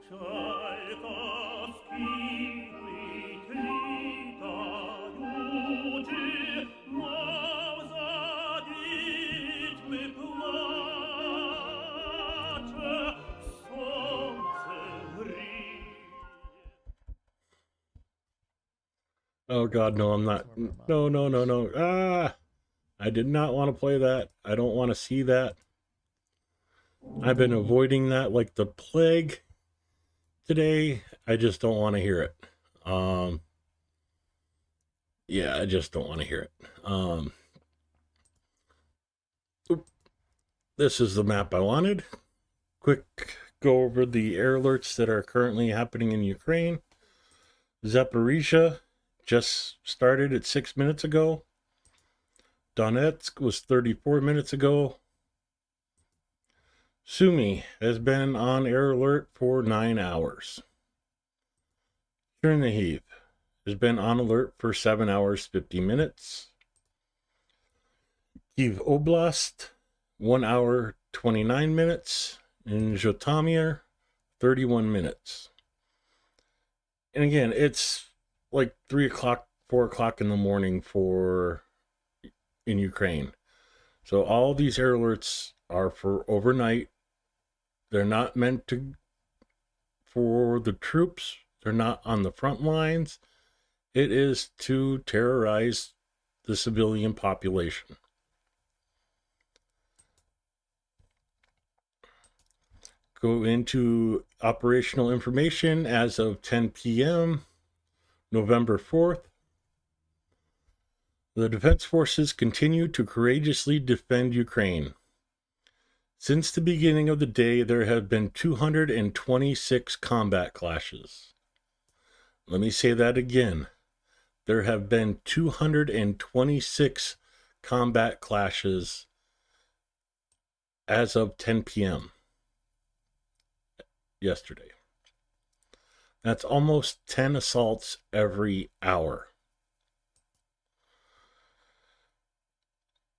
Tylko skimlit litajući, nawzadźmy placze, słońce grzieje. Oh God, no, I'm not. No, no, no, no. Ah, I did not want to play that. I don't want to see that. I've been avoiding that like the plague today. I just don't want to hear it. Yeah, I just don't want to hear it. This is the map I wanted. Quick go over the air alerts that are currently happening in Ukraine. Zaporizhia just started at 6 minutes ago. Donetsk was 34 minutes ago. Sumy has been on air alert for 9 hours. Chernihiv has been on alert for 7 hours 50 minutes. Kiev Oblast, 1 hour 29 minutes. In Zhytomyr, 31 minutes. And again, it's like 3 o'clock, 4 o'clock in the morning in Ukraine. So all these air alerts are for overnight. They're not meant for the troops. They're not on the front lines. It is to terrorize the civilian population. Go into operational information as of 10 p.m., November 4th. The Defense Forces continue to courageously defend Ukraine. Since the beginning of the day, there have been 226 combat clashes. Let me say that again. There have been 226 combat clashes as of 10 p.m. yesterday. That's almost 10 assaults every hour.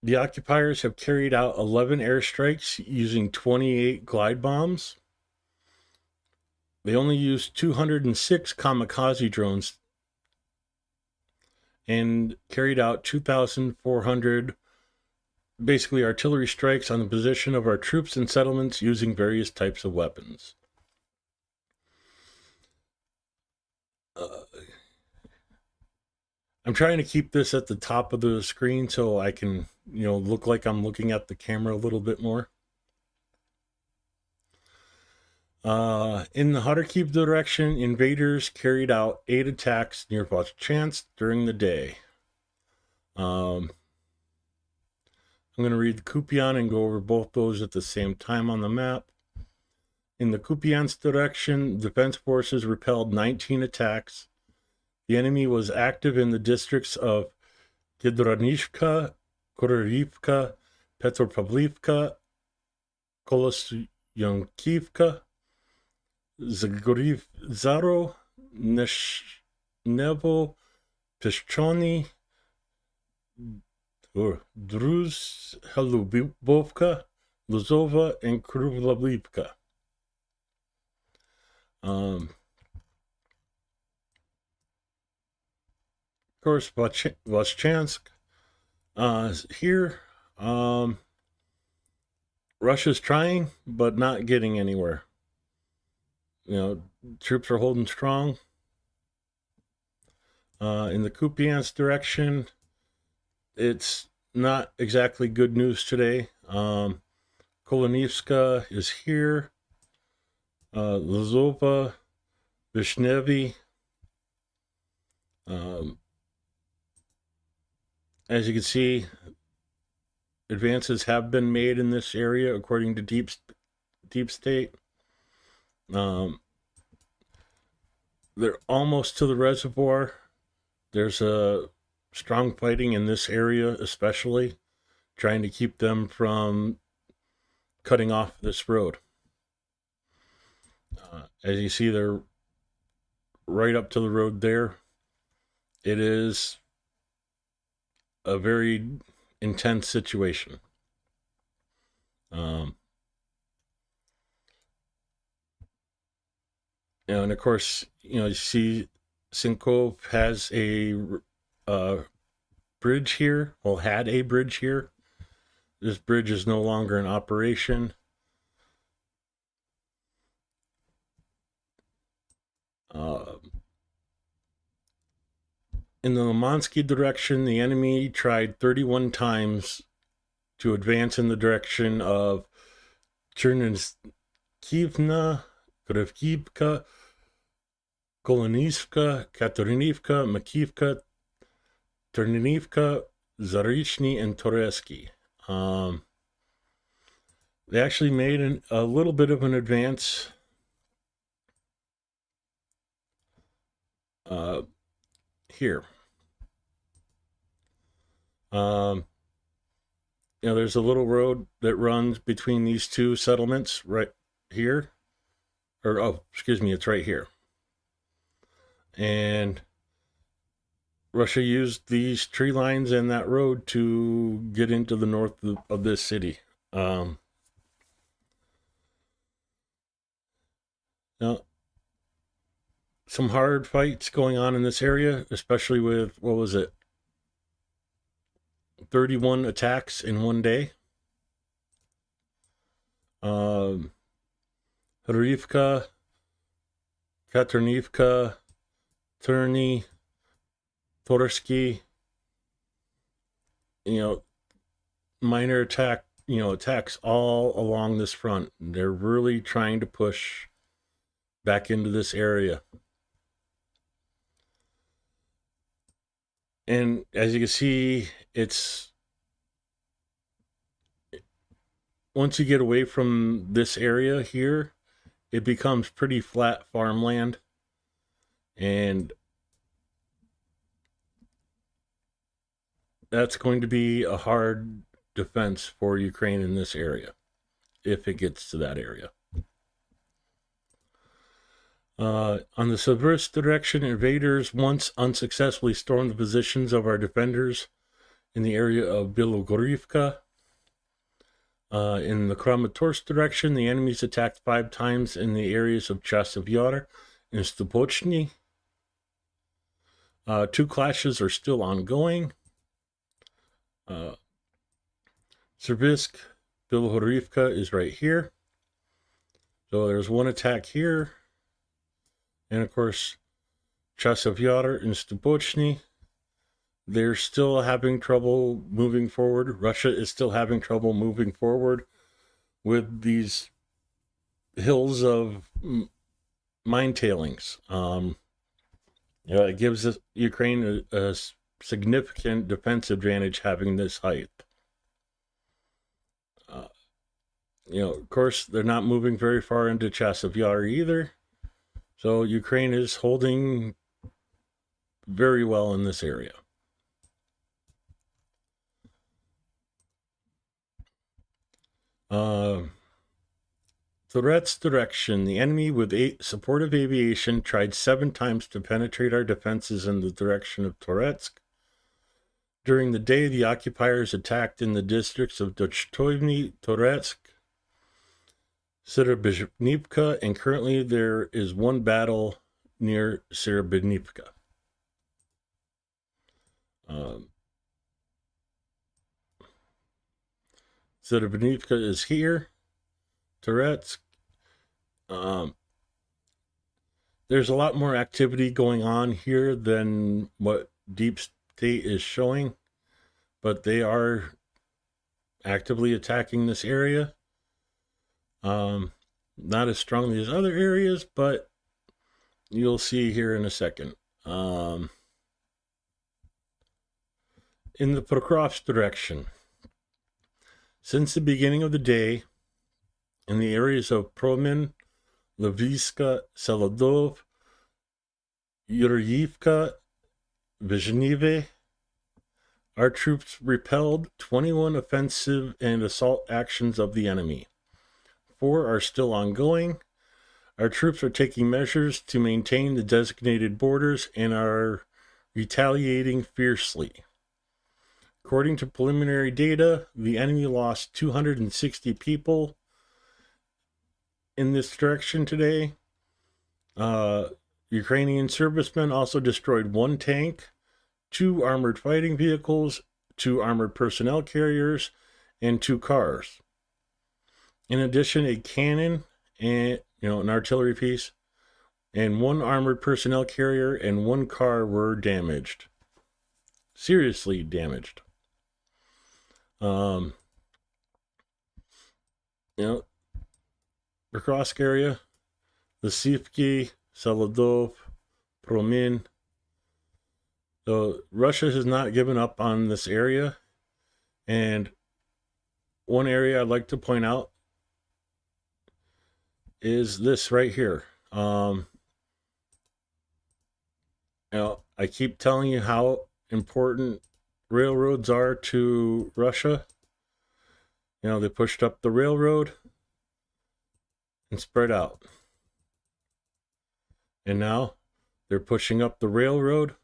The occupiers have carried out 11 airstrikes using 28 glide bombs. They only used 206 kamikaze drones and carried out 2,400 basically artillery strikes on the position of our troops and settlements using various types of weapons. I'm trying to keep this at the top of the screen so I can, look like I'm looking at the camera a little bit more. In the Kharkiv direction, invaders carried out 8 attacks near Voschansk during the day. I'm going to read the Kupian and go over both those at the same time on the map. In the Kupiansk direction, Defense Forces repelled 19 attacks. The enemy was active in the districts of Gidronivka, Kororivka, Petropavlivka, Kolosyonkivka, Zagorivzaro, Neshnevo, Pishchony, Druz, Halubovka, Luzova, and Kruvlavivka. Of course, Voschansk. Here, Russia's trying, but not getting anywhere. Troops are holding strong. In the Kupiansk direction, it's not exactly good news today. Kolonivska is here. Lozova, Vishnevy. As you can see, advances have been made in this area according to Deep State. They're almost to the reservoir. There's a strong fighting in this area, especially trying to keep them from cutting off this road. As you see, they're right up to the road there. It is a very intense situation. And of course, you see Sinkov has a bridge here. Well, had a bridge here. This bridge is no longer in operation. In the Limansky direction, the enemy tried 31 times to advance in the direction of Chernivkivna, Grevkivka, Kolonivka, Katarinivka, Makivka, Ternivka, Zarishny, and Toresky. They actually made a little bit of an advance here. There's a little road that runs between these two settlements right here. It's right here. And Russia used these tree lines and that road to get into the north of this city. Now, some hard fights going on in this area, especially with, 31 attacks in one day. Hrivka, Katernivka, Terny, Torsky, minor attacks all along this front. They're really trying to push back into this area. And as you can see, once you get away from this area here, it becomes pretty flat farmland. And that's going to be a hard defense for Ukraine in this area, if it gets to that area. On the Seversk direction, invaders once unsuccessfully stormed the positions of our defenders in the area of Bilogorivka. In the Kramatorsk direction, the enemies attacked 5 times in the areas of Chasov Yar and Stupochny. 2 clashes are still ongoing. Seversk, Bilogorivka is right here. So there's 1 attack here. And of course, Chasov Yar and Stupochny, they're still having trouble moving forward. Russia is still having trouble moving forward with these hills of mine tailings. It gives Ukraine a significant defense advantage having this height. Of course, they're not moving very far into Chasov Yar either. So Ukraine is holding very well in this area. Threats direction. The enemy with supportive aviation tried 7 times to penetrate our defenses in the direction of Toretsk. During the day, the occupiers attacked in the districts of Dochtoivny, Toretsk, Serebrenivka, and currently there is 1 battle near Serebrenivka. Serebrenivka is here. Toretsk. There's a lot more activity going on here than what Deep State is showing, but they are actively attacking this area. Not as strongly as other areas, but you'll see here in a second. In the Pokrovsk direction, since the beginning of the day, in the areas of Promin, Leviska, Selodov, Yuryivka, Vizhnive, our troops repelled 21 offensive and assault actions of the enemy. 4 are still ongoing. Our troops are taking measures to maintain the designated borders and are retaliating fiercely. According to preliminary data, the enemy lost 260 people in this direction today. Ukrainian servicemen also destroyed 1 tank, 2 armored fighting vehicles, 2 armored personnel carriers, and 2 cars. In addition, a cannon and an artillery piece and 1 armored personnel carrier and 1 car were damaged. Seriously damaged. Bekrovsk area, Lysivki, Saladov, Promin. So Russia has not given up on this area. And one area I'd like to point out is this right here. I keep telling you how important railroads are to Russia. They pushed up the railroad and spread out. And now they're pushing up the railroad.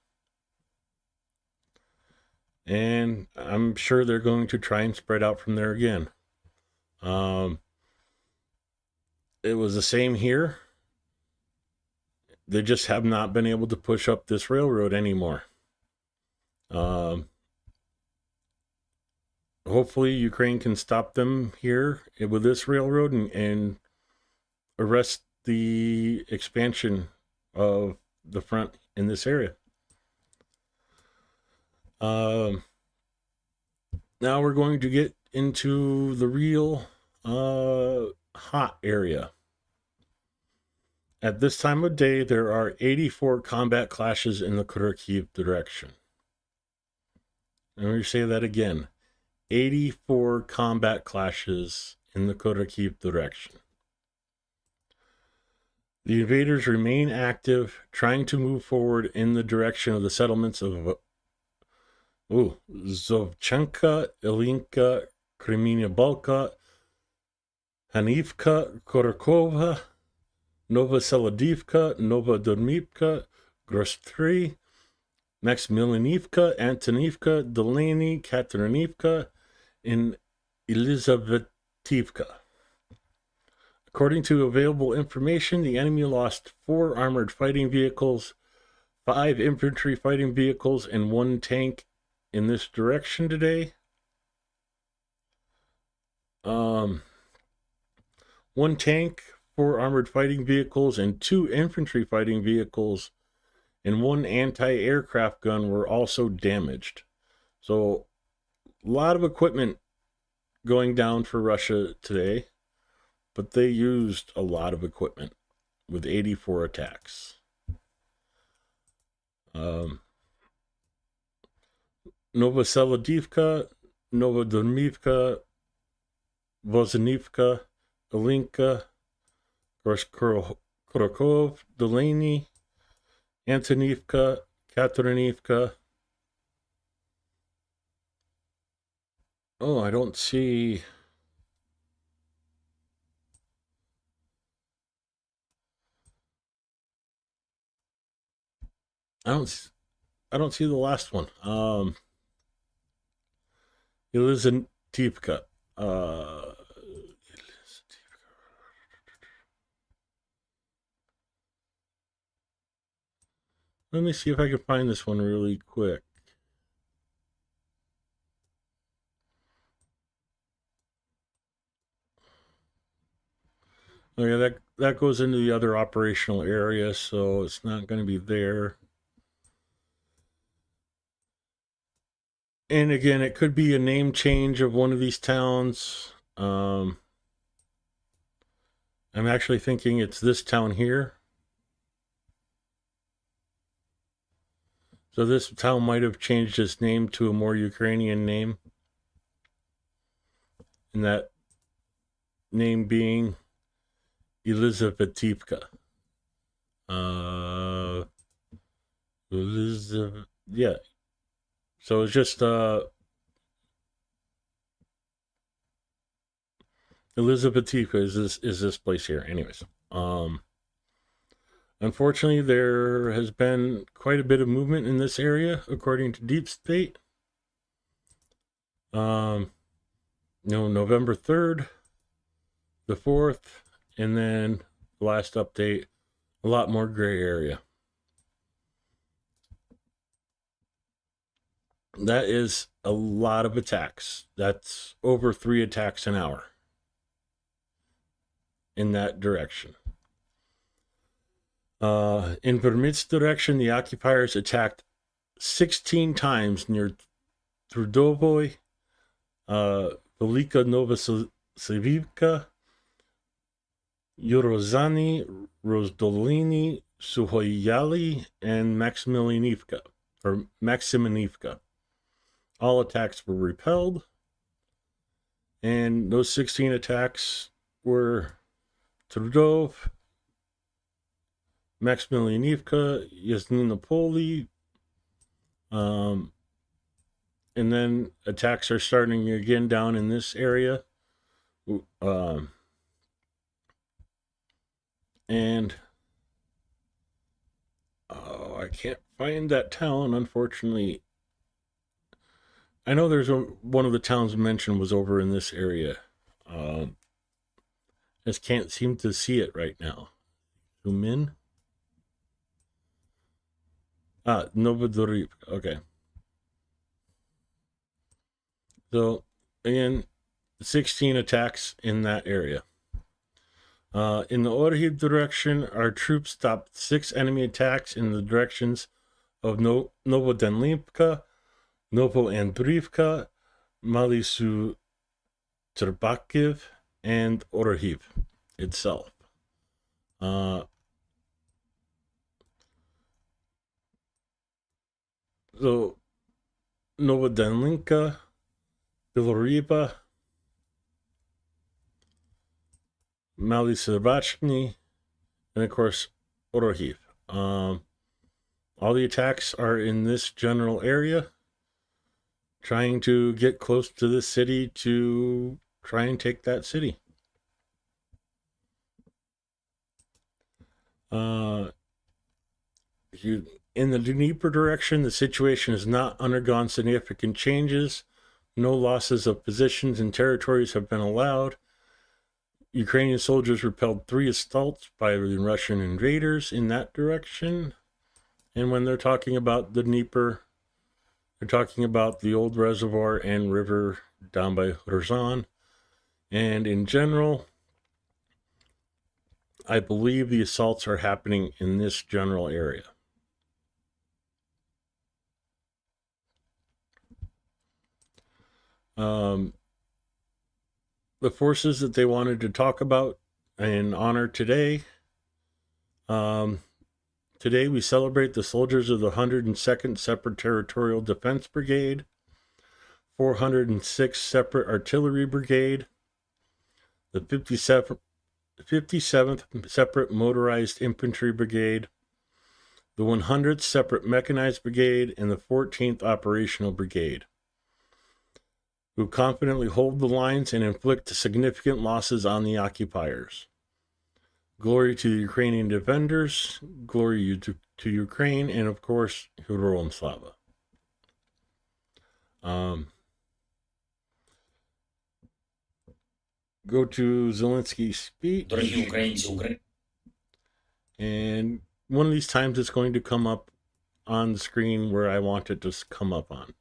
And I'm sure they're going to try and spread out from there again. It was the same here. They just have not been able to push up this railroad anymore. Hopefully Ukraine can stop them here with this railroad and arrest the expansion of the front in this area. Now we're going to get into the real hot area. At this time of day, there are 84 combat clashes in the Kharkiv direction. Let me say that again. 84 combat clashes in the Kharkiv direction. The invaders remain active, trying to move forward in the direction of the settlements of Zovchenka, Ilinka, Kremenia Balka, Hanivka, Korokova, Nova Seladivka, Nova Dormivka, Grostry, Maximilianivka, Antonivka, Delaney, Katerinivka, and Elizavetivka. According to available information, the enemy lost 4 armored fighting vehicles, 5 infantry fighting vehicles, and 1 tank in this direction today. 1 tank, 4 armored fighting vehicles, and 2 infantry fighting vehicles, and 1 anti-aircraft gun were also damaged. So, a lot of equipment going down for Russia today, but they used a lot of equipment with 84 attacks. Novoseladivka, Novodormivka, Vozanivka, Ilinka, Korokov, Delaney, Antonivka, Katerinivka. Oh, I don't see. I don't see the last one. Elizativka. Let me see if I can find this one really quick. Okay, that goes into the other operational area, so it's not going to be there. And again, it could be a name change of one of these towns. I'm actually thinking it's this town here. So this town might have changed its name to a more Ukrainian name. And that name being Elizavetivka. Yeah. So it's just Elizavetivka is this place here. Anyways, unfortunately, there has been quite a bit of movement in this area, according to Deep State. November 3rd, the 4th, and then last update, a lot more gray area. That is a lot of attacks. That's over 3 attacks an hour in that direction. In Vermit's direction, the occupiers attacked 16 times near Trudovoy, Velika Novosibirka, Yorozani, Rozdolini, Suhoyali, and Maximinivka. All attacks were repelled, and those 16 attacks were Trudov, Maximilianivka, Yasninopoli, and then attacks are starting again down in this area. And I can't find that town, unfortunately. I know there's one of the towns mentioned was over in this area. Just can't seem to see it right now. Zoom in. Novodorivka. Okay. So, again, 16 attacks in that area. In the Orhiv direction, our troops stopped 6 enemy attacks in the directions of Novodenlivka, Novoandrivka, Malisu Terbakiv, and Orhiv itself. So Novodenlinka, Biloriba, Malisevachny, and of course Orhiv. All the attacks are in this general area, trying to get close to the city to try and take that city. In the Dnieper direction, the situation has not undergone significant changes. No losses of positions and territories have been allowed. Ukrainian soldiers repelled 3 assaults by the Russian invaders in that direction. And when they're talking about the Dnieper, they're talking about the old reservoir and river down by Ryazan. And in general, I believe the assaults are happening in this general area. The forces that they wanted to talk about and honor today. Today we celebrate the soldiers of the 102nd Separate Territorial Defense Brigade, 406th Separate Artillery Brigade, the 57th Separate Motorized Infantry Brigade, the 100th Separate Mechanized Brigade, and the 14th Operational Brigade, who confidently hold the lines and inflict significant losses on the occupiers. Glory to the Ukrainian defenders, glory to Ukraine, and of course, Heroyam Slava. Go to Zelensky's speech. And one of these times it's going to come up on the screen where I want it to come up on.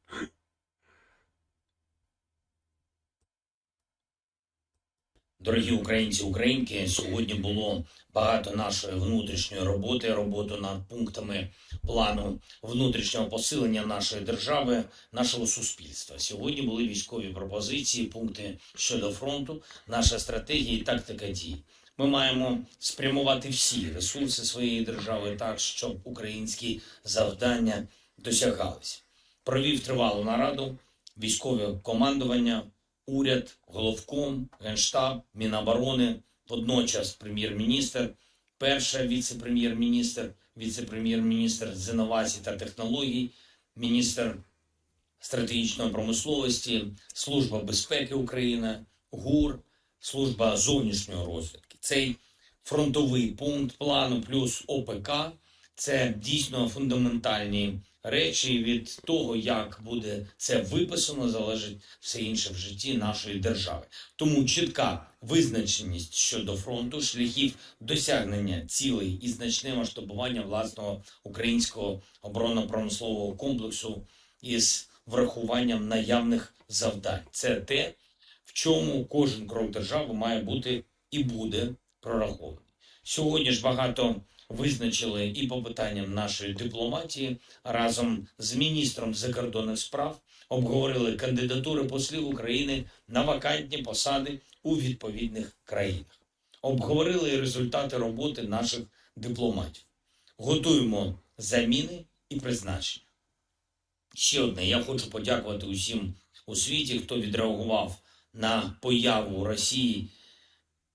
Дорогі українці, українки, сьогодні було багато нашої внутрішньої роботи над пунктами плану внутрішнього посилення нашої держави, нашого суспільства. Сьогодні були військові пропозиції, пункти щодо фронту, наша стратегія і тактика дій. Ми маємо спрямувати всі ресурси своєї держави так, щоб українські завдання досягались. Провів тривалу нараду, військове командування, уряд, головком, Генштаб, Міноборони, водночас прем'єр-міністр, перша віце-прем'єр-міністр, віце-прем'єр-міністр з інновацій та технологій, міністр стратегічної промисловості, Служба безпеки України, ГУР, Служба зовнішньої розвідки. Цей фронтовий пункт плану плюс ОПК Це дійсно фундаментальні речі. Від того, як буде це виписано, залежить все інше в житті нашої держави. Тому чітка визначеність щодо фронту, шляхів досягнення цілей і значне масштабування власного українського оборонно-промислового комплексу із врахуванням наявних завдань. Це те, в чому кожен крок держави має бути і буде прорахований. Сьогодні ж багато визначили і по питанням нашої дипломатії разом з міністром закордонних справ обговорили кандидатури послів України на вакантні посади у відповідних країнах. Обговорили і результати роботи наших дипломатів. Готуємо заміни і призначення. Ще одне, я хочу подякувати усім у світі, хто відреагував на появу Росії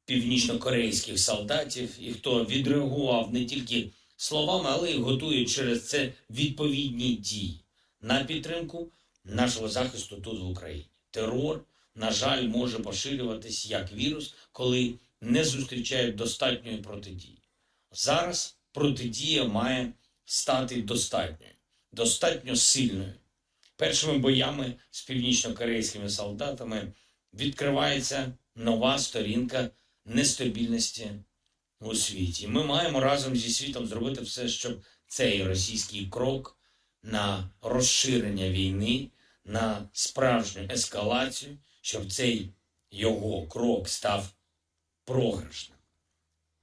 північно-корейських солдатів і хто відреагував не тільки словами, але й готує через це відповідні дії на підтримку нашого захисту тут в Україні. Терор, на жаль, може поширюватись як вірус, коли не зустрічають достатньої протидії. Зараз протидія має стати достатньо сильною. Першими боями з північно-корейськими солдатами відкривається нова сторінка нестабільності у світі. Ми маємо разом зі світом зробити все, щоб цей російський крок на розширення війни, на справжню ескалацію, щоб цей його крок став програшним.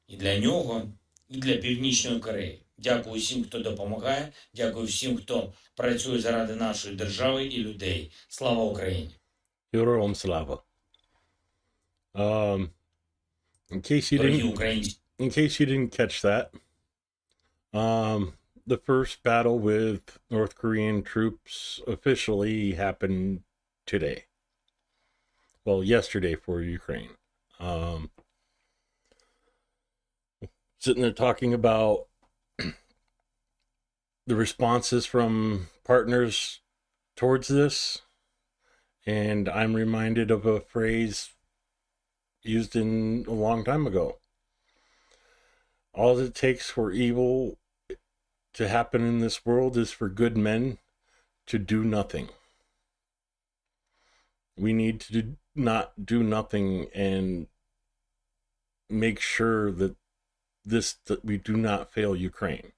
І для нього, і для Північної Кореї. Дякую всім, хто допомагає, дякую всім, хто працює заради нашої держави і людей. Слава Україні! Героям слава. In case you Дорогі didn't, українці, in case you didn't catch that, the first battle with North Korean troops officially happened today. Well, yesterday for Ukraine. Sitting there talking about the responses from partners towards this, and I'm reminded of a phrase used in a long time ago. All it takes for evil to happen in this world is for good men to do nothing. We need to not do nothing and make sure that we do not fail Ukraine.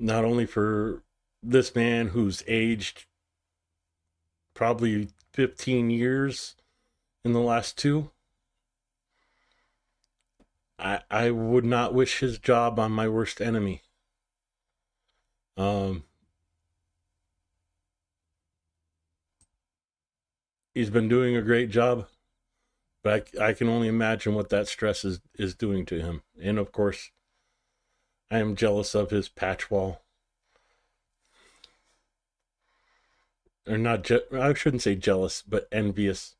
Not only for this man who's aged probably 15 years in the last two. I would not wish his job on my worst enemy. He's been doing a great job, but I can only imagine what that stress is doing to him. And of course, I am jealous of his patch wall. Or not, I shouldn't say jealous, but envious.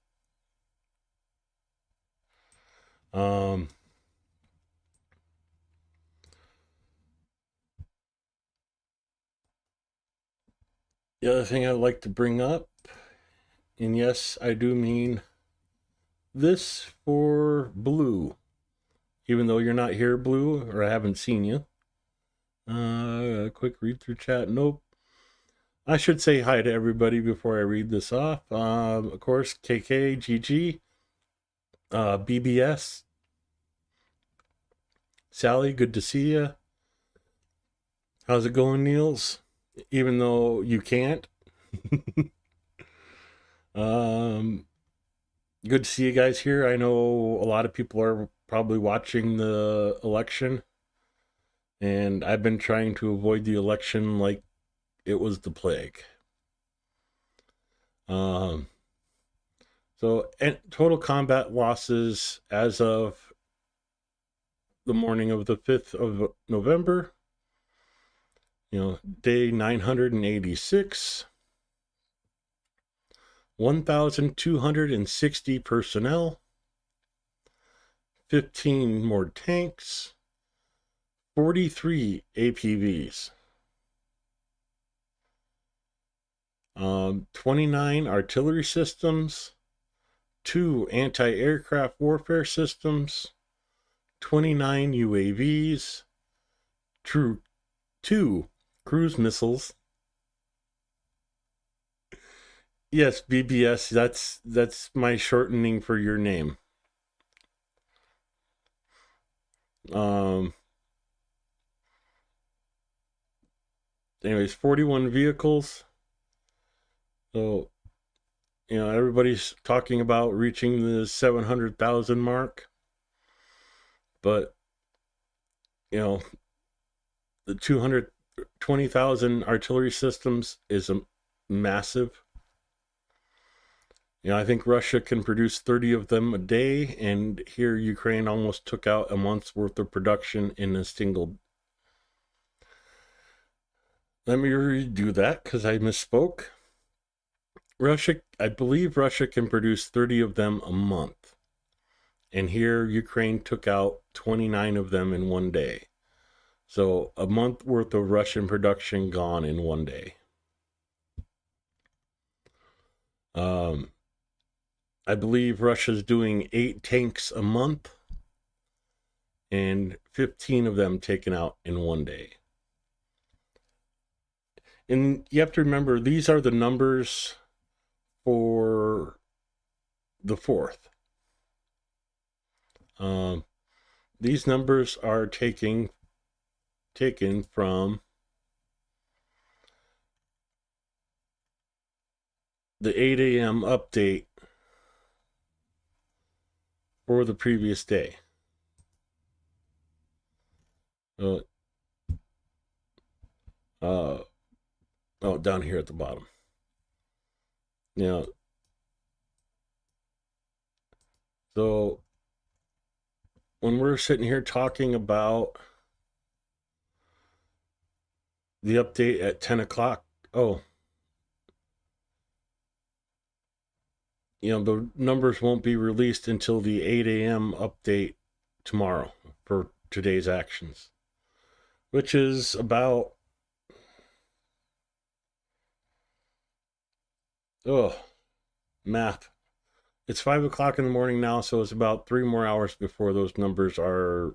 The other thing I'd like to bring up, and yes, I do mean this for Blue, even though you're not here, Blue, or I haven't seen you. A quick read through chat. Nope. I should say hi to everybody before I read this off. Of course, KK, GG, BBS, Sally, good to see you. How's it going, Niels? Even though you can't. Good to see you guys here. I know a lot of people are probably watching the election, and I've been trying to avoid the election like it was the plague. So, and total combat losses as of the morning of the 5th of November, day 986, 1,260 personnel, 15 more tanks, 43 APVs. 29 artillery systems, 2 anti-aircraft warfare systems, 29 UAVs, two cruise missiles. Yes, BBS, that's my shortening for your name. Anyways, 41 vehicles. So, everybody's talking about reaching the 700,000 mark. But, the 220,000 artillery systems is a massive. I think Russia can produce 30 of them a day, and here Ukraine almost took out a month's worth of production in a single. Let me redo that because I misspoke. I believe Russia can produce 30 of them a month. And here Ukraine took out 29 of them in one day. So a month worth of Russian production gone in one day. I believe Russia's doing 8 tanks a month and 15 of them taken out in one day. And you have to remember, these are the numbers for the 4th. These numbers are taken from the 8 a.m. update for the previous day. Down here at the bottom. So when we're sitting here talking about the update at 10 o'clock, the numbers won't be released until the 8 a.m. update tomorrow for today's actions, which is about math. It's 5 o'clock in the morning now, so it's about 3 more hours before those numbers are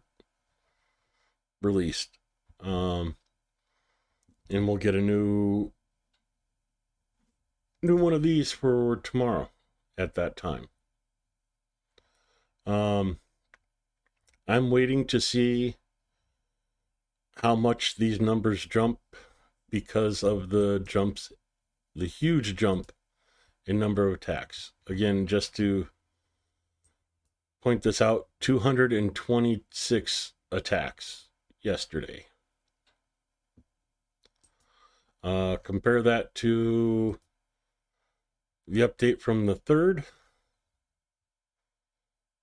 released. And we'll get a new one of these for tomorrow at that time. I'm waiting to see how much these numbers jump because of the huge jump in number of attacks. Again, just to point this out, 226 attacks yesterday. Compare that to the update from the 3rd.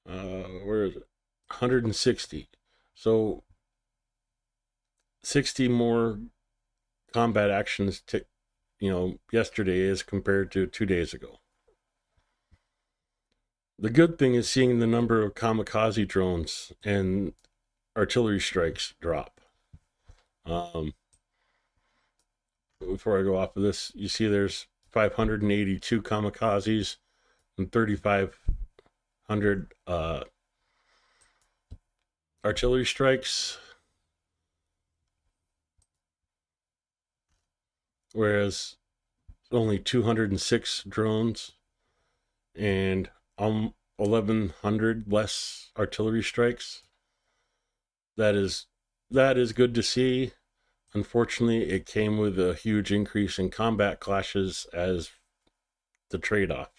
Where is it? 160. So 60 more combat actions yesterday as compared to 2 days ago. The good thing is seeing the number of kamikaze drones and artillery strikes drop. Before I go off of this, you see there's 582 kamikazes and 3,500 artillery strikes. Whereas only 206 drones and 1,100 less artillery strikes. That is good to see. Unfortunately, it came with a huge increase in combat clashes as the trade-off.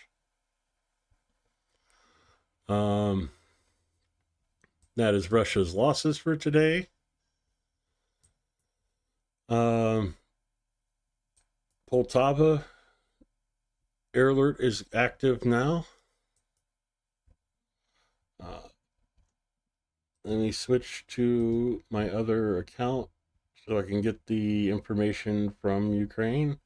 That is Russia's losses for today. Poltava air alert is active now. Let me switch to my other account so I can get the information from Ukraine.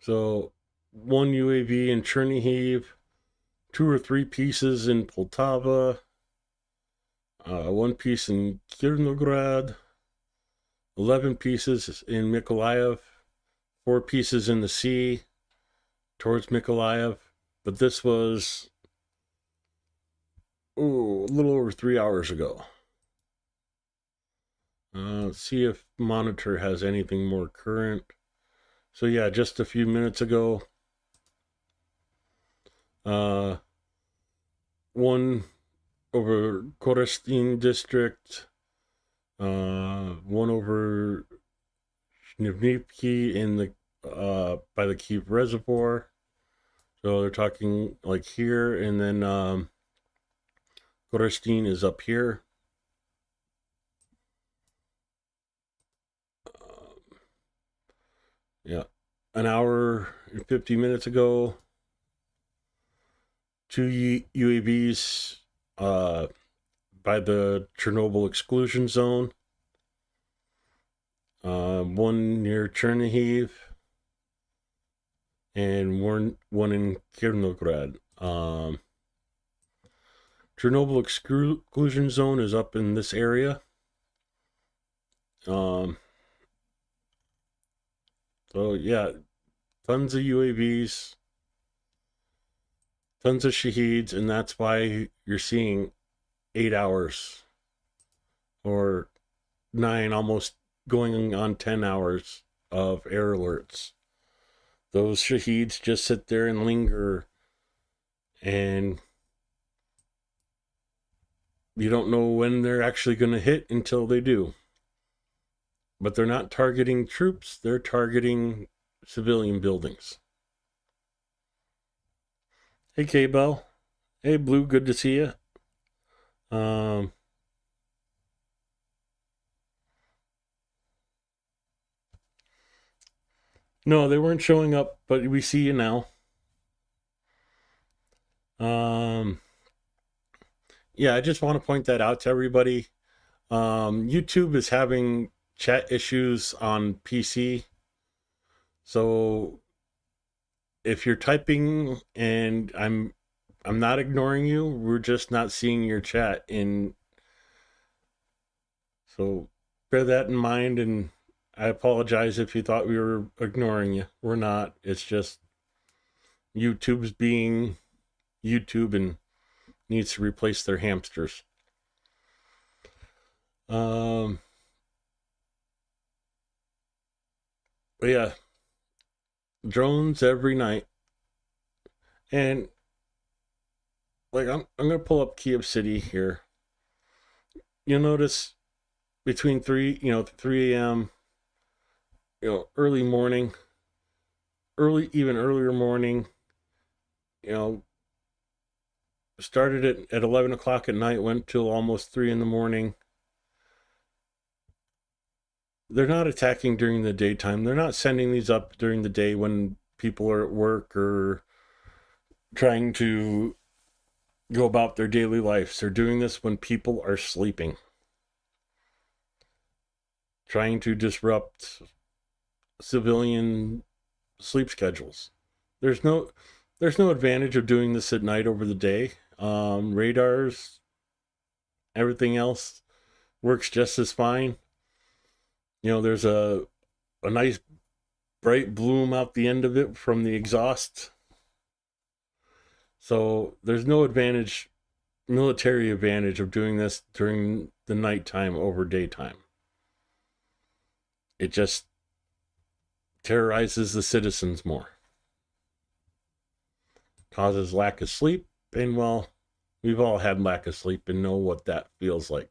So 1 UAV in Chernihiv, 2 or 3 pieces in Poltava, 1 piece in Kirnograd, 11 pieces in Mykolaiv, 4 pieces in the sea towards Mykolaiv. But this was a little over 3 hours ago. Let's see if monitor has anything more current. So yeah, just a few minutes ago, 1 over Korestin district, 1 over Snivnivki in the by the Kiev Reservoir. So they're talking like here, and then Korestin is up here. Yeah, an hour and 50 minutes ago, 2 UAVs by the Chernobyl exclusion zone. 1 near Chernihiv, and one in Kirnograd. Chernobyl exclusion zone is up in this area. So yeah, tons of UAVs, tons of shaheeds, and that's why you're seeing 8 hours or 9, almost going on 10 hours of air alerts. Those shaheeds just sit there and linger, and you don't know when they're actually going to hit until they do. But they're not targeting troops, they're targeting civilian buildings. Hey, K-Bell. Hey, Blue, good to see you. No, they weren't showing up, but we see you now. Yeah, I just want to point that out to everybody. YouTube is having chat issues on PC. So if you're typing and I'm not ignoring you, we're just not seeing your chat in. So bear that in mind, and I apologize if you thought we were ignoring you. We're not. It's just YouTube's being YouTube and needs to replace their hamsters. But yeah, drones every night. And like I'm gonna pull up Kiev City here. You'll notice between 3 a.m., early morning, even earlier morning, started at 11 o'clock at night, went till almost 3 in the morning. They're not attacking during the daytime. They're not sending these up during the day when people are at work or trying to go about their daily lives. They're doing this when people are sleeping, trying to disrupt civilian sleep schedules. There's no advantage of doing this at night over the day. Radars, everything else works just as fine. There's a nice bright bloom out the end of it from the exhaust. So there's no military advantage of doing this during the nighttime over daytime. It just terrorizes the citizens more. Causes lack of sleep, and well, we've all had lack of sleep and know what that feels like.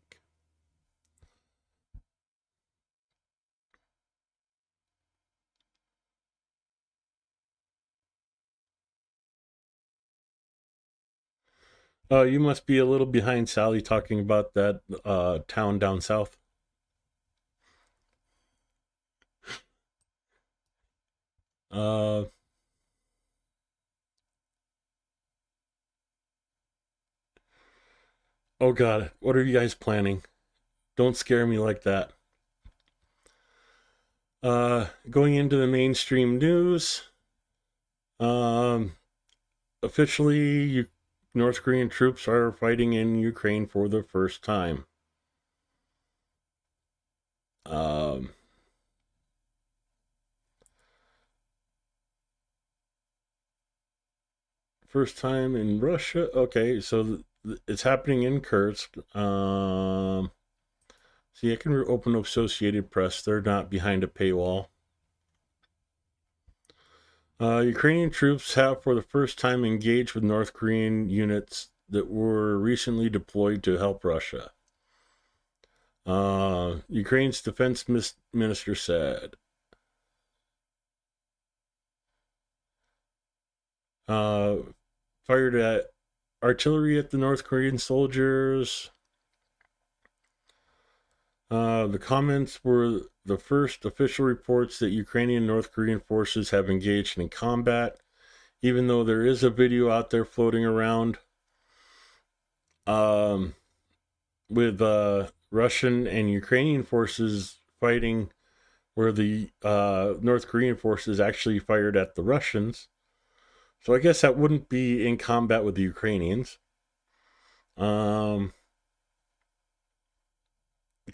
You must be a little behind, Sally, talking about that town down south. Oh God, what are you guys planning? Don't scare me like that. Going into the mainstream news, officially North Korean troops are fighting in Ukraine for the first time. First time in Russia. Okay, so it's happening in Kursk. See, I can open Associated Press. They're not behind a paywall. Ukrainian troops have, for the first time, engaged with North Korean units that were recently deployed to help Russia. Ukraine's defense minister said. Fired at artillery at the North Korean soldiers. The comments were the first official reports that Ukrainian and North Korean forces have engaged in combat, even though there is a video out there floating around with Russian and Ukrainian forces fighting, where the North Korean forces actually fired at the Russians. So I guess that wouldn't be in combat with the Ukrainians. Of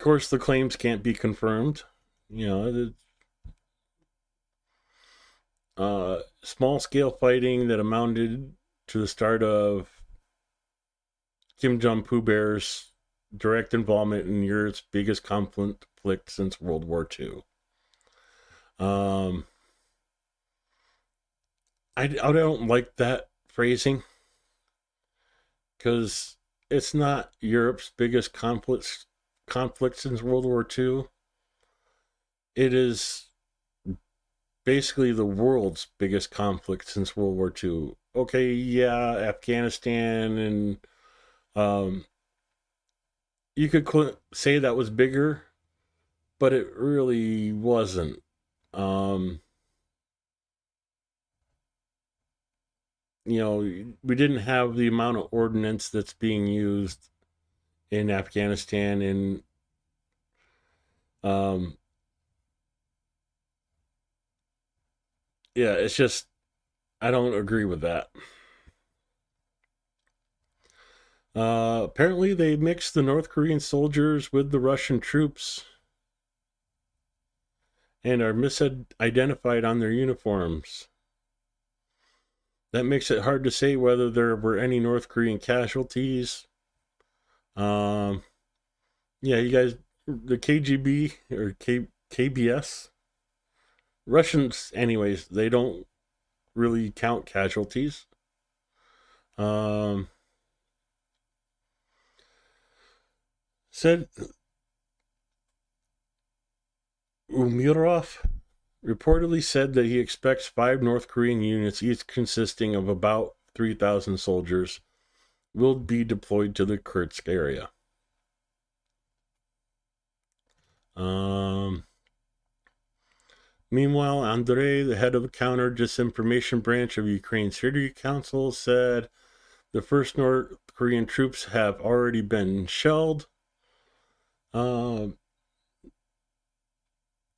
course, the claims can't be confirmed. You know, small-scale fighting that amounted to the start of Kim Jong-Poo-Bear's direct involvement in Europe's biggest conflict since World War II. I don't like that phrasing, because it's not Europe's biggest conflict since World War II. It is basically the world's biggest conflict since World War II. Okay, yeah, Afghanistan, and you could say that was bigger, but it really wasn't. You know, we didn't have the amount of ordnance that's being used in Afghanistan, and yeah, it's just, I don't agree with that. Apparently they mixed the North Korean soldiers with the Russian troops and are misidentified on their uniforms. That makes it hard to say whether there were any North Korean casualties. Yeah, you guys, the KGB or KBS, Russians, anyways, they don't really count casualties. Said Umirov reportedly said that he expects 5 North Korean units, each consisting of about 3,000 soldiers, will be deployed to the Kursk area. Meanwhile, Andrei, the head of the counter disinformation branch of Ukraine's Security Council, said the first North Korean troops have already been shelled.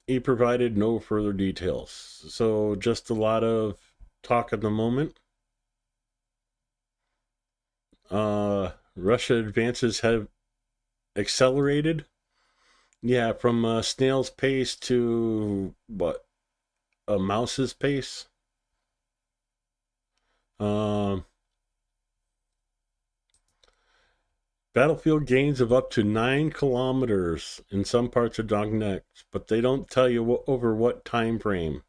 He provided no further details. So just a lot of talk at the moment. Russia advances have accelerated. Yeah, from a snail's pace to what? A mouse's pace. Battlefield gains of up to 9 kilometers in some parts of Donetsk, but they don't tell you over what time frame.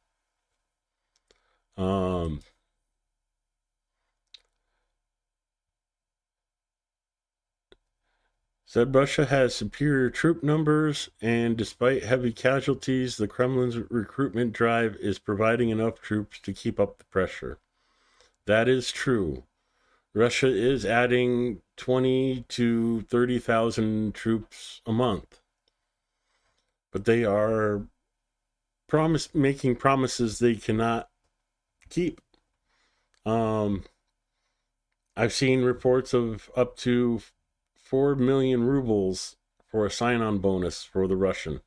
Said Russia has superior troop numbers, and despite heavy casualties, the Kremlin's recruitment drive is providing enough troops to keep up the pressure. That is true. Russia is adding 20 to 30,000 troops a month, but they are making promises they cannot keep. I've seen reports of up to 4 million rubles for a sign-on bonus for the Russian.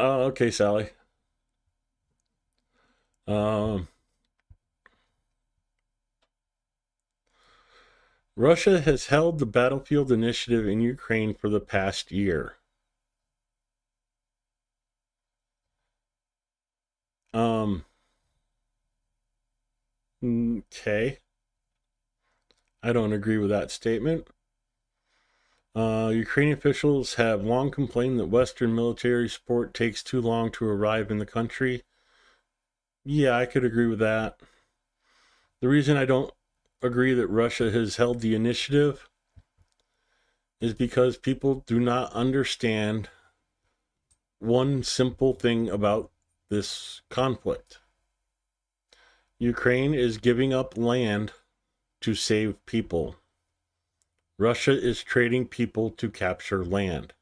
Oh, okay, Sally. Um, Russia has held the battlefield initiative in Ukraine for the past year. Okay. I don't agree with that statement. Ukrainian officials have long complained that Western military support takes too long to arrive in the country. Yeah, I could agree with that. The reason I don't agree that Russia has held the initiative is because people do not understand one simple thing about this conflict. Ukraine is giving up land to save people. Russia is trading people to capture land.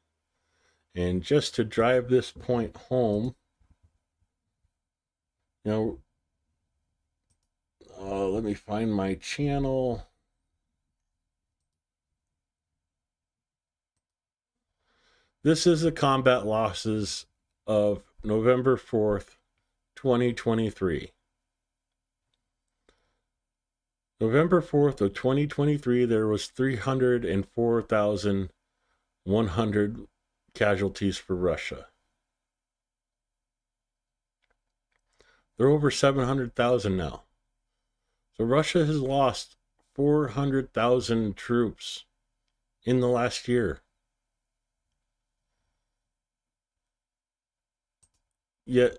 And just to drive this point home, you know, let me find my channel. This is the combat losses of November 4th, 2023. November 4th of 2023, there was 304,100 casualties for Russia. They're over 700,000 now. So Russia has lost 400,000 troops in the last year. Yet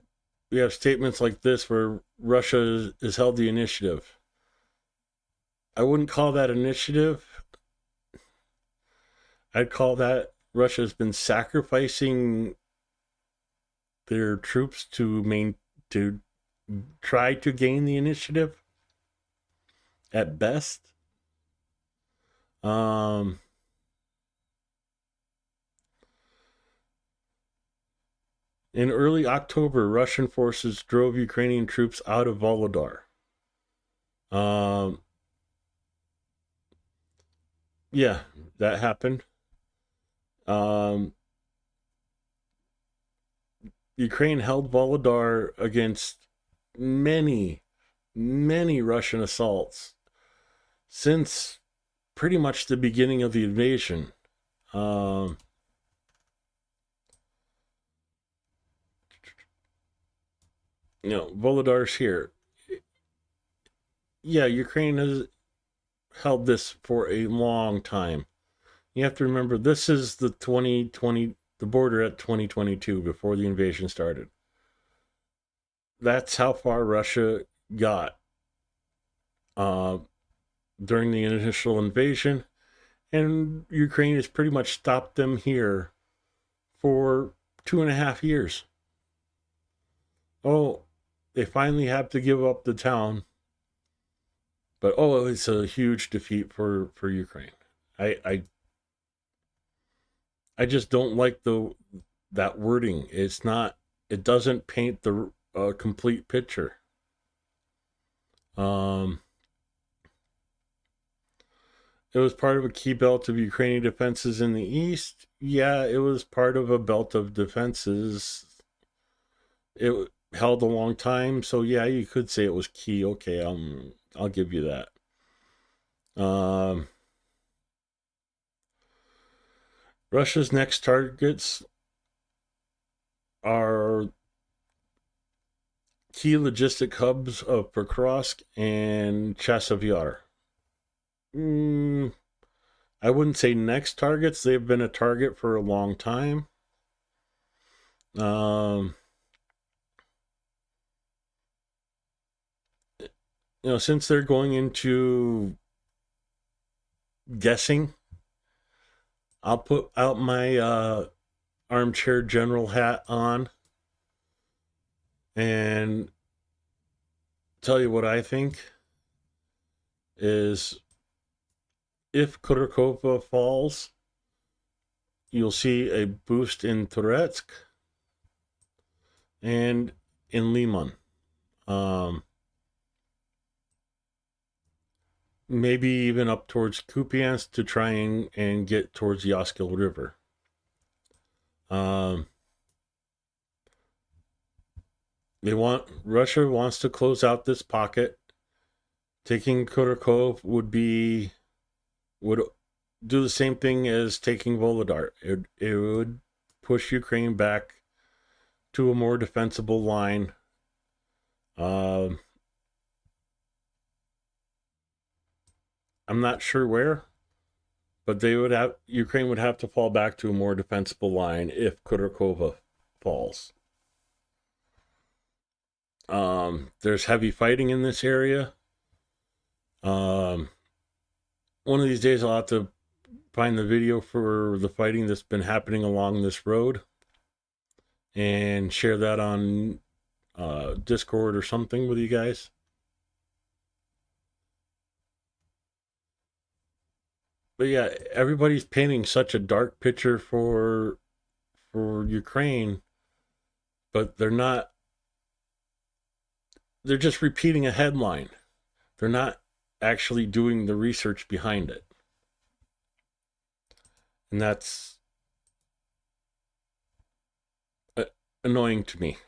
we have statements like this where Russia has held the initiative. I wouldn't call that initiative. I'd call that Russia's been sacrificing their troops to try to gain the initiative at best. In early October, Russian forces drove Ukrainian troops out of Volodar. Yeah, that happened. Ukraine held Volodar against many Russian assaults since pretty much the beginning of the invasion. Volodar's here. Yeah, Ukraine has held this for a long time. You have to remember, this is the border at 2022 before the invasion started. That's how far Russia got during the initial invasion, and Ukraine has pretty much stopped them here for 2.5 years. Oh, they finally have to give up the town, but it's a huge defeat for Ukraine. I just don't like that wording. It doesn't paint the complete picture. It was part of a key belt of Ukrainian defenses in the east. Yeah, it was part of a belt of defenses. It held a long time, so yeah, you could say it was key. Okay, I'll give you that. Russia's next targets are key logistic hubs of Pokrovsk and Chasiv Yar. I wouldn't say next targets. They've been a target for a long time. Since they're going into guessing, I'll put out my armchair general hat on and tell you what I think is, if Khodorkovka falls, you'll see a boost in Toretsk and in Liman. Maybe even up towards Kupiansk to try and get towards the Oskil River. Russia wants to close out this pocket. Taking Khodorkov would do the same thing as taking Volodar. It would push Ukraine back to a more defensible line. I'm not sure where, but Ukraine would have to fall back to a more defensible line if Khodorkova falls. There's heavy fighting in this area. One of these days I'll have to find the video for the fighting that's been happening along this road and share that on Discord or something with you guys. But yeah, everybody's painting such a dark picture for Ukraine, but they're not. They're just repeating a headline. They're not actually doing the research behind it. And that's annoying to me.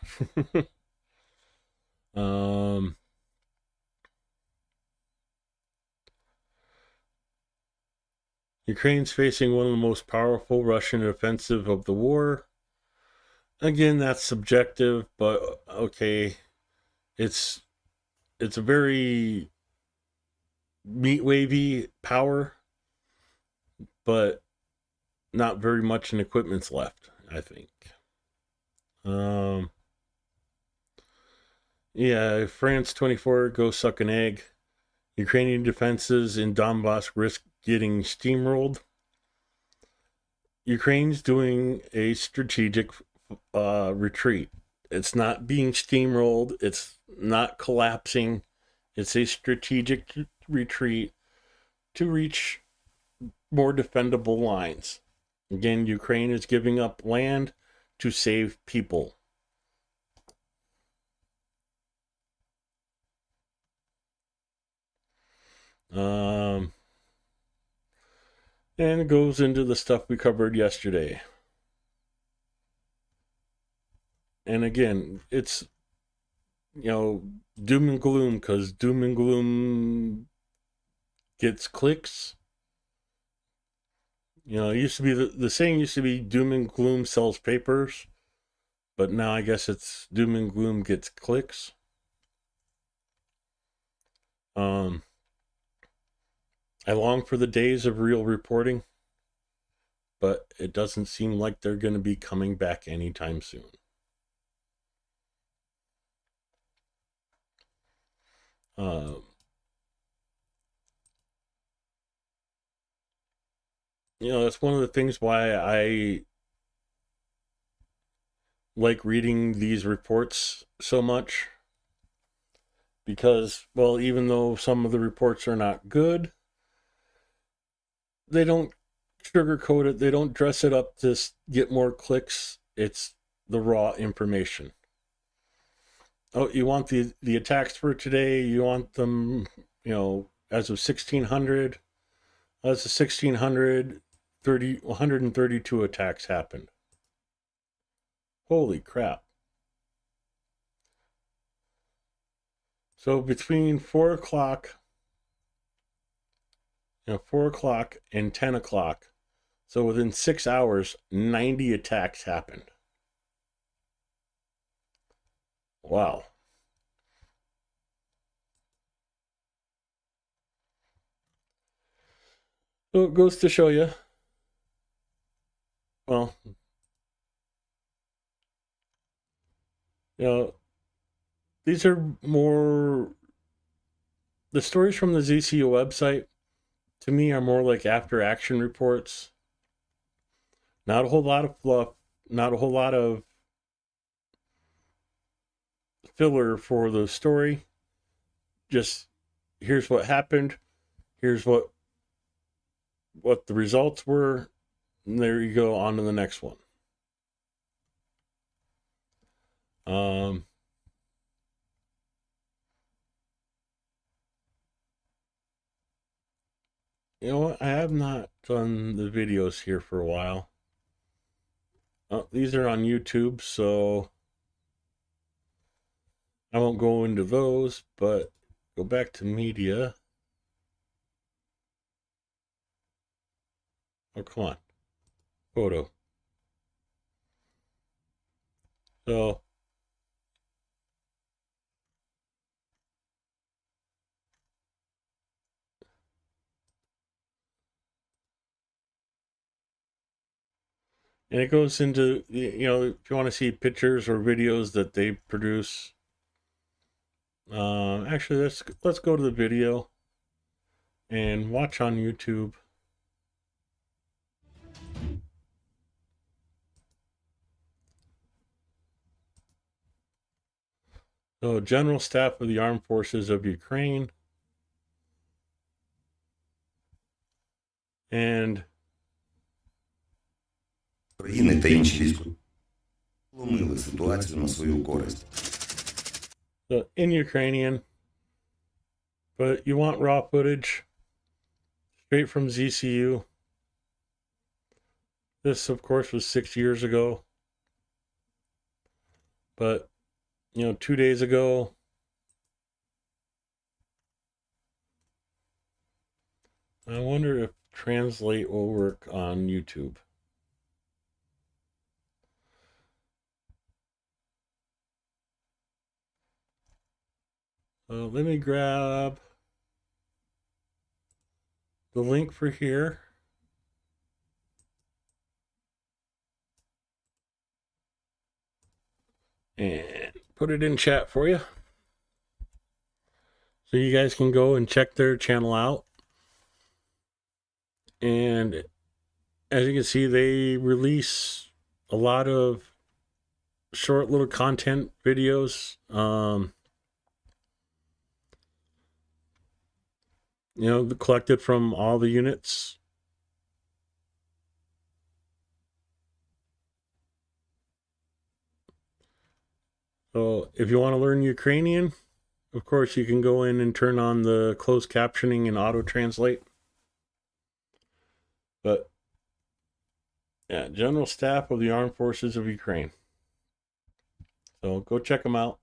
Ukraine's facing one of the most powerful Russian offensive of the war. Again, that's subjective, but okay. It's a very meat wavy power, but not very much in equipment's left, I think. Yeah, France 24, go suck an egg. Ukrainian defenses in Donbass risk getting steamrolled. Ukraine's doing a strategic retreat. It's not being steamrolled. It's not collapsing. It's a strategic retreat to reach more defendable lines. Again, Ukraine is giving up land to save people. And it goes into the stuff we covered yesterday. And again, it's, doom and gloom, because doom and gloom gets clicks. It used to be the saying used to be doom and gloom sells papers, but now I guess it's doom and gloom gets clicks. I long for the days of real reporting, but it doesn't seem like they're going to be coming back anytime soon. That's one of the things why I like reading these reports so much. Because, well, even though some of the reports are not good, they don't sugarcoat it. They don't dress it up to get more clicks. It's the raw information. Oh, you want the attacks for today? You want them, as of 1600? As of 1600, 132 attacks happened. Holy crap. So between 4 o'clock, 4 o'clock and 10 o'clock, so within 6 hours, 90 attacks happened. Wow. So it goes to show you, well, these are more, the stories from the ZCO website, to me, are more like after action reports. Not a whole lot of fluff, not a whole lot of filler for the story. Just, here's what happened, here's what the results were, and there you go, on to the next one. You know what? I have not done the videos here for a while. These are on YouTube, so I won't go into those, but go back to media. Oh, come on. Photo. So, and it goes into, you know, if you want to see pictures or videos that they produce. Actually, let's go to the video and watch on YouTube. So, General Staff of the Armed Forces of Ukraine. And України та інші військові ломили ситуацію на свою користь. So in Ukrainian, but you want raw footage straight from ZCU. This, of course, was 6 years ago. But, you know, 2 days ago, I wonder if translate will work on YouTube. Let me grab the link for here. And put it in chat for you. So you guys can go and check their channel out. And as you can see, they release a lot of short little content videos. You know, collected from all the units. So if you want to learn Ukrainian, of course, you can go in and turn on the closed captioning and auto translate. But yeah, General Staff of the Armed Forces of Ukraine. So go check them out.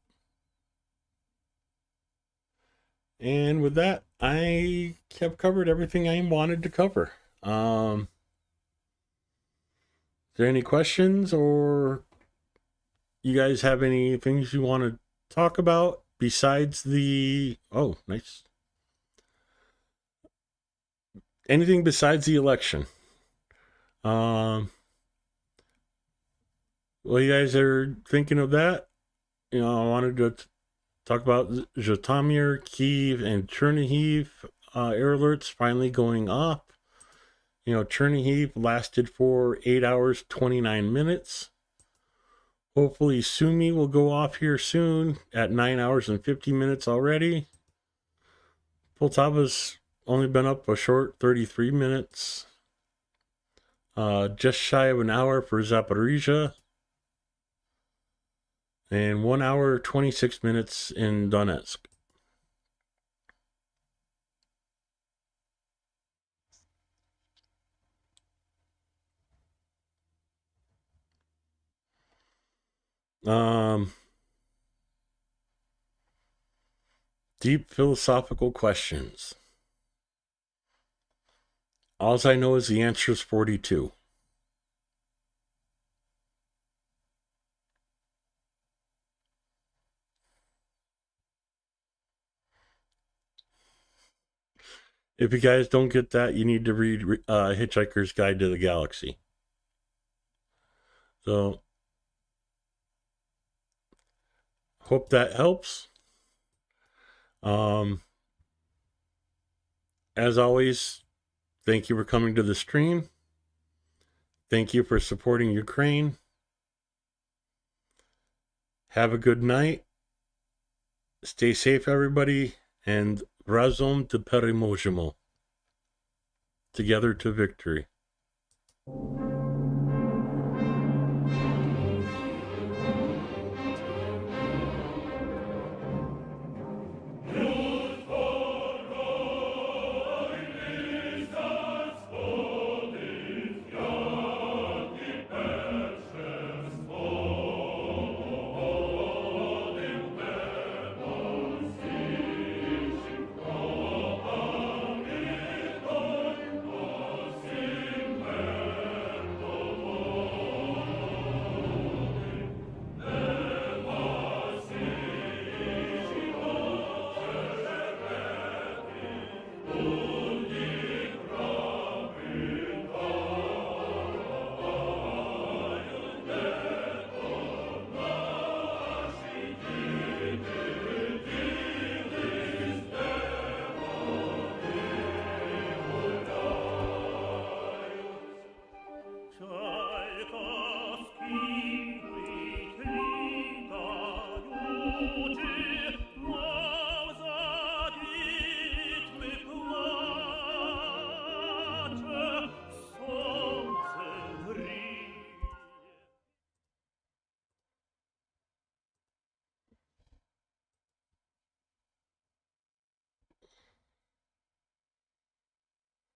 And with that, I have covered everything I wanted to cover. Is there any questions, or you guys have any things you want to talk about besides the... Oh, nice. Anything besides the election? Well, you guys are thinking of that. You know, I wanted to talk about Zhytomyr, Kyiv, and Chernihiv air alerts finally going off. You know, Chernihiv lasted for 8 hours, 29 minutes. Hopefully Sumy will go off here soon at 9 hours and 50 minutes already. Poltava's only been up a short 33 minutes. Just shy of an hour for Zaporizhzhia. And 1 hour, 26 minutes in Donetsk. Deep philosophical questions. All I know is the answer is 42. If you guys don't get that, you need to read Hitchhiker's Guide to the Galaxy. So, hope that helps. As always, thank you for coming to the stream. Thank you for supporting Ukraine. Have a good night. Stay safe, everybody. And razom to переможемо. Together to victory. luci